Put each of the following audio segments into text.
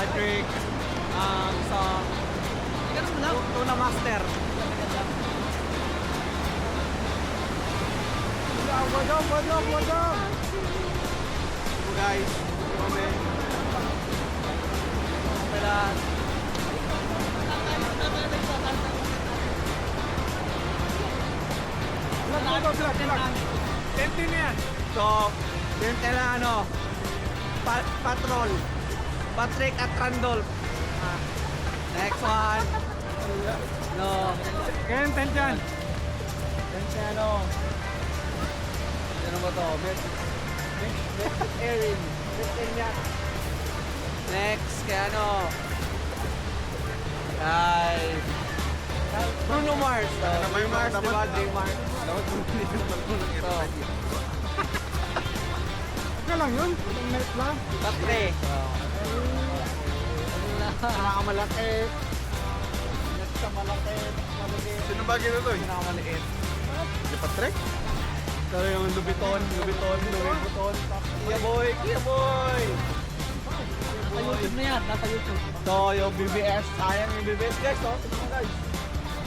Patrick, isang tuna master. Wadam. So guys, kami. Pelan. Tentin yan. So, yun kailangan Patrol. Patrick at Randolph. Next one. No. Kaya tent yan. Ten ano ba to? Erin. Next, kaya kay Bruno Mars. Bruno Mars, diba? J-Mars. So, Okay lang yun. Itong net lang. Patre. Malaki. Net sa malaki. Sino ba gino to? Pinakamaliit. Si Patrick? Pero yung Lubiton. Kia boy. Nasa YouTube na yan, nasa YouTube. So, yung BBS. Sayang yung BBS guys, Tignan mo guys.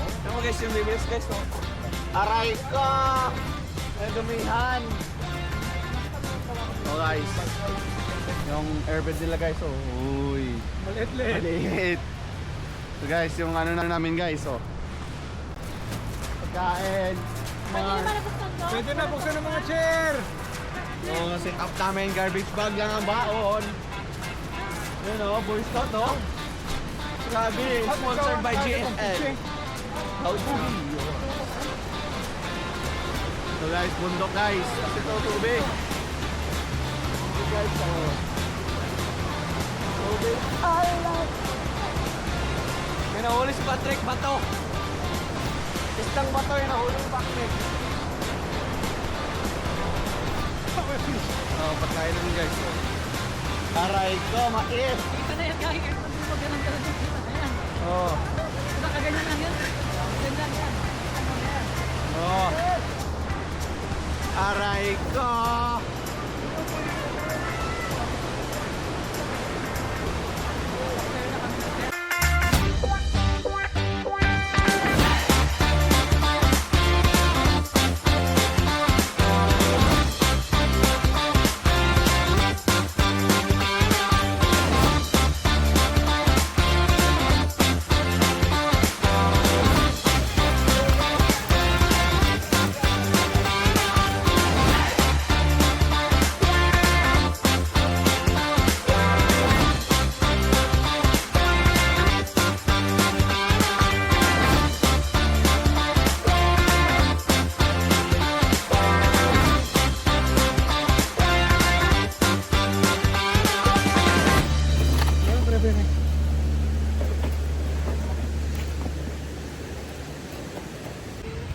Tignan mo guys yung BBS guys, Aray ko! Ang dumihan. So guys, yung airbed nila guys, uy. Maliit. So guys, yung ano na namin guys, pagkain, Pwede na, buksan ng mga chair. yung set up namin, garbage bag lang ang baon. Yun Boy Scout Grabe, sponsored by GSL. So guys, bundok guys. Kasi ito tubig. Guys, tubig. May nahuli si Patrick, bato. Istang bato yung nahuli ni Patrick. Pagkain namin guys. Aray ko, mais. Kita na yan, guys. Pag ganun ka lang yung kita na yan. Nakaganyan lang yan. Ganyan yan. Ano na yan? Aray ko.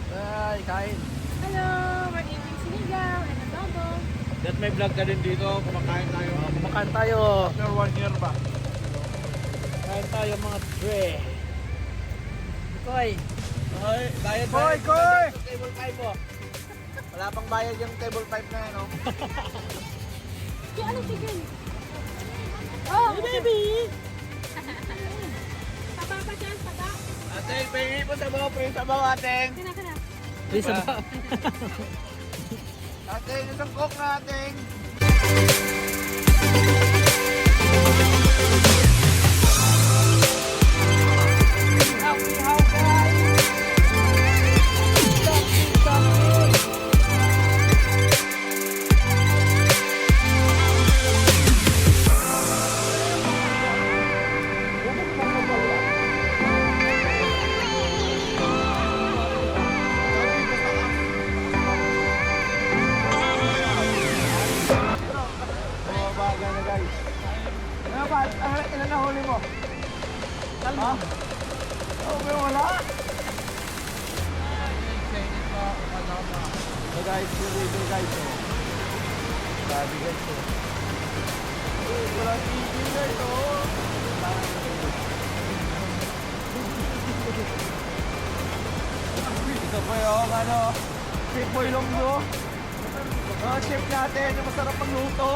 Ay, kain. Hello, we're eating sinigang and adobo. That may vlog ka din dito, kumakain tayo. Kumakain tayo. After 1 year ba? Kain tayo mga dre. Koy. Ay, bayad Koy! Sa table 5 Wala pang bayad yung table 5 na yun, Di, anong chicken? Oh, Hey, baby! taba pa dyan, taba. Ateng, pengi po sa bawa, ateng. Kana. Please, ba? Ateng, isang coke na, ateng. Ilan na huli mo? Ha? Okay, wala. So guys, yung river guys, Sabi guys, Wala TV guys, Ito po yung Chef Boy Longgo. Chef natin, yung masarap magluto.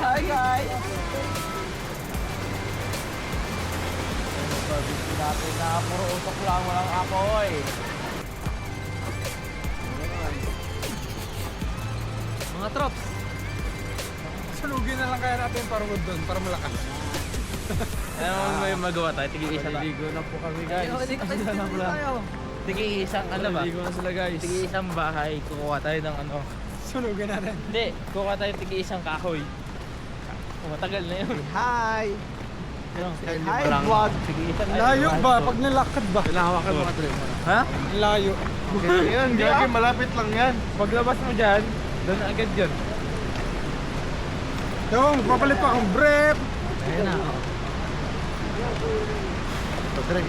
Hi guys! natin na puro utok lang, walang apoy. Mga trops. Sunugin na lang kaya natin para doon, para malakas. Ano may magawa tayo? Tigi-isa na. Ligo na po kami guys. Tigi-isang ano ba? Ligo na sila guys. Tigi-isang bahay. Kukuha tayo ng ano. Sunugin natin. Hindi, kukuha tayo tigi-isang kahoy. Matagal na yun. Hi! Hi vlog! Tigi-isang Layo ba? Pag nilakad ba? Hinahawakan mo ka tuloy. Ha? Layo. Yan, gagi, malapit lang yan. Paglabas mo dyan, doon agad yun. Yung, papalit pa akong brief. Ayun na. Patrick,